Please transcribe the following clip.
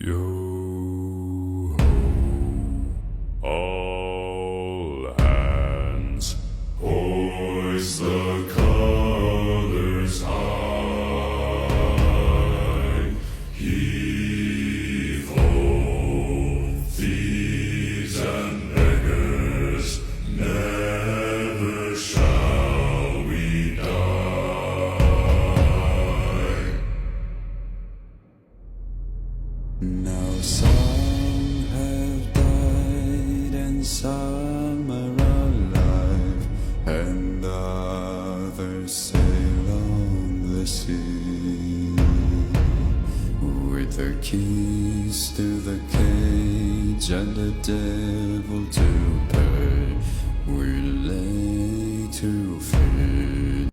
Yo ho, all hands, hoist the colors high. Heave ho, thieves and beggars, never shall we die. Now some have died and some are alive, and others sail on the sea with their keys to the cage and the devil to pay. We lay to feed